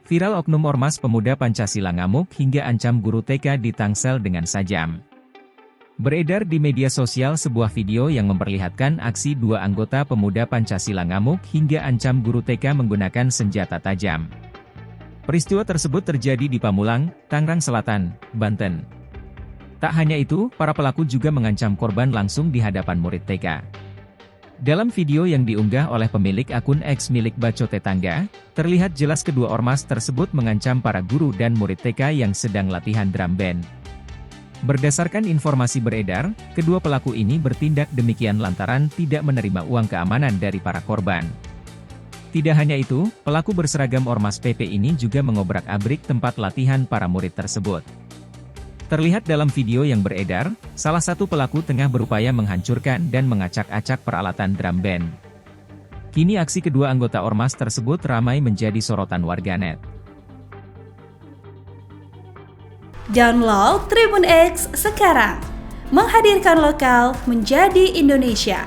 Viral oknum ormas pemuda Pancasila ngamuk hingga ancam guru TK di Tangsel dengan sajam. Beredar di media sosial sebuah video yang memperlihatkan aksi dua anggota pemuda Pancasila ngamuk hingga ancam guru TK menggunakan senjata tajam. Peristiwa tersebut terjadi di Pamulang, Tangerang Selatan, Banten. Tak hanya itu, para pelaku juga mengancam korban langsung di hadapan murid TK. Dalam video yang diunggah oleh pemilik akun X milik Bacot Tetangga, terlihat jelas kedua ormas tersebut mengancam para guru dan murid TK yang sedang latihan drum band. Berdasarkan informasi beredar, kedua pelaku ini bertindak demikian lantaran tidak menerima uang keamanan dari para korban. Tidak hanya itu, pelaku berseragam ormas PP ini juga mengobrak-abrik tempat latihan para murid tersebut. Terlihat dalam video yang beredar, salah satu pelaku tengah berupaya menghancurkan dan mengacak-acak peralatan drum band. Kini aksi kedua anggota ormas tersebut ramai menjadi sorotan warganet. Download Tribun X sekarang, menghadirkan lokal menjadi Indonesia.